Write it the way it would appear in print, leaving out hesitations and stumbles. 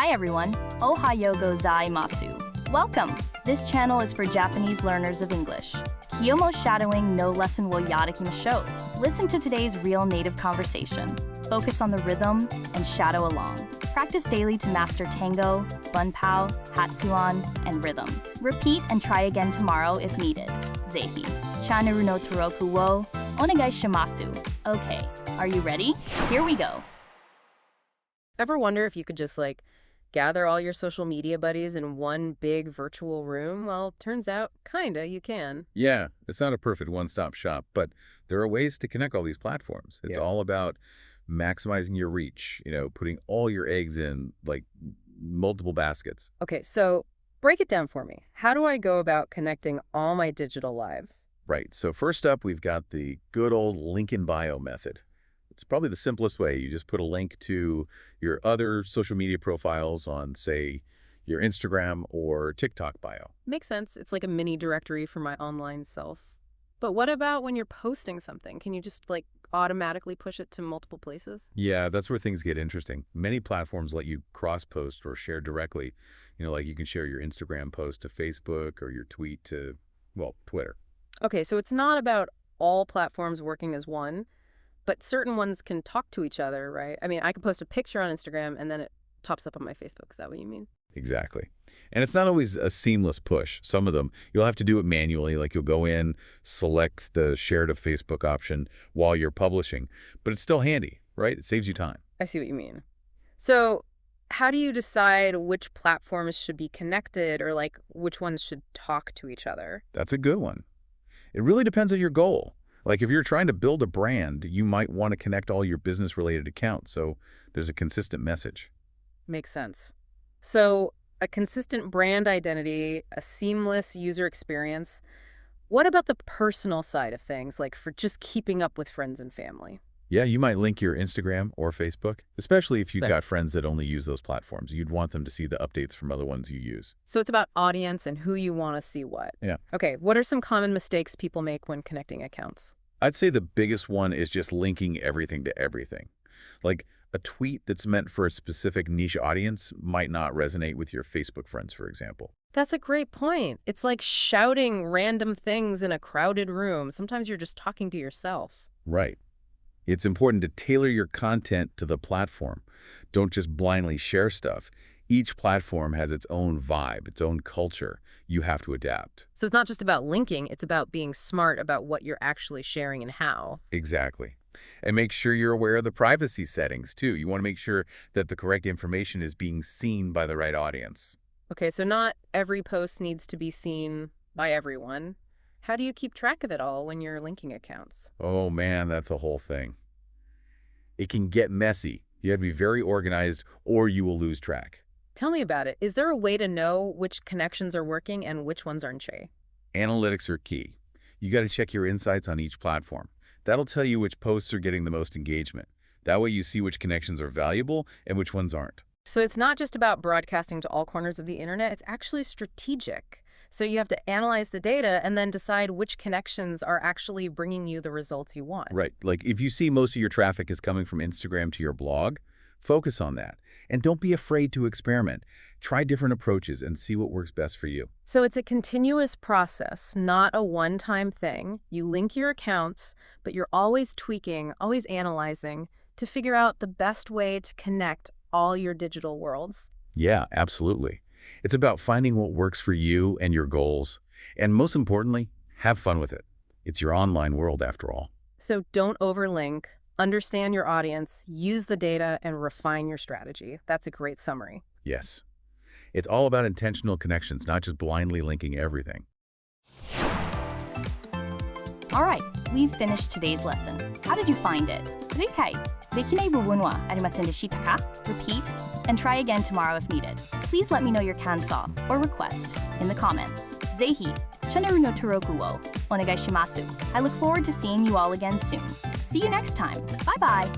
Hi everyone, Ohayo gozaimasu. Welcome! This channel is for Japanese learners of English. Kiyomo shadowing no lesson wo yarakimashou. Listen to today's real native conversation. Focus on the rhythm and shadow along. Practice daily to master tango, bunpao, hatsuan, and rhythm. Repeat and try again tomorrow if needed. Zehi. Channel no toroku wo onegai shimasu. Okay, are you ready? Here we go. Ever wonder if you could just gather all your social media buddies in one big virtual room? Well, turns out, kinda, you can. Yeah, it's not a perfect one-stop shop, but there are ways to connect all these platforms. It's all about maximizing your reach, putting all your eggs in, multiple baskets. Okay, so break it down for me. How do I go about connecting all my digital lives? Right, so first up, we've got the good old link in bio method. It's probably the simplest way. You just put a link to your other social media profiles on, say, your Instagram or TikTok bio. Makes sense. It's like a mini directory for my online self. But what about when you're posting something? Can you just automatically push it to multiple places? Yeah, that's where things get interesting. Many platforms let you cross-post or share directly. You can share your Instagram post to Facebook or your tweet to, Twitter. Okay, so it's not about all platforms working as one, but certain ones can talk to each other, right? I mean, I can post a picture on Instagram and then it pops up on my Facebook. Is that what you mean? Exactly. And it's not always a seamless push. Some of them, you'll have to do it manually. You'll go in, select the share to Facebook option while you're publishing. But it's still handy, right? It saves you time. I see what you mean. So how do you decide which platforms should be connected or which ones should talk to each other? That's a good one. It really depends on your goal. If you're trying to build a brand, you might want to connect all your business-related accounts so there's a consistent message. Makes sense. So a consistent brand identity, a seamless user experience. What about the personal side of things, for just keeping up with friends and family? Yeah, you might link your Instagram or Facebook, especially if you've got friends that only use those platforms. You'd want them to see the updates from other ones you use. So it's about audience and who you want to see what. Yeah. Okay, what are some common mistakes people make when connecting accounts? I'd say the biggest one is just linking everything to everything. A tweet that's meant for a specific niche audience might not resonate with your Facebook friends, for example. That's a great point. It's like shouting random things in a crowded room. Sometimes you're just talking to yourself. Right. It's important to tailor your content to the platform. Don't just blindly share stuff. Each platform has its own vibe, its own culture. You have to adapt. So it's not just about linking, it's about being smart about what you're actually sharing and how. Exactly. And make sure you're aware of the privacy settings, too. You want to make sure that the correct information is being seen by the right audience. Okay, so not every post needs to be seen by everyone. How do you keep track of it all when you're linking accounts? Oh, man, that's a whole thing. It can get messy. You have to be very organized or you will lose track. Tell me about it. Is there a way to know which connections are working and which ones aren't? Analytics are key. You got to check your insights on each platform. That'll tell you which posts are getting the most engagement. That way you see which connections are valuable and which ones aren't. So it's not just about broadcasting to all corners of the internet, it's actually strategic. So you have to analyze the data and then decide which connections are actually bringing you the results you want. Right. If you see most of your traffic is coming from Instagram to your blog, focus on that. And don't be afraid to experiment. Try different approaches and see what works best for you. So it's a continuous process, not a one-time thing. You link your accounts, but you're always tweaking, always analyzing to figure out the best way to connect all your digital worlds. Yeah, absolutely. It's about finding what works for you and your goals. And most importantly, have fun with it. It's your online world after all. So don't overlink. Understand your audience, use the data, and refine your strategy. That's a great summary. Yes. It's all about intentional connections, not just blindly linking everything. All right, we've finished today's lesson. How did you find it? 理解できない部分はありませんでしたか? Repeat and try again tomorrow if needed. Please let me know your kanso or request in the comments. ぜひ channel no toroku wo onegai shimasu. I look forward to seeing you all again soon. See you next time. Bye-bye.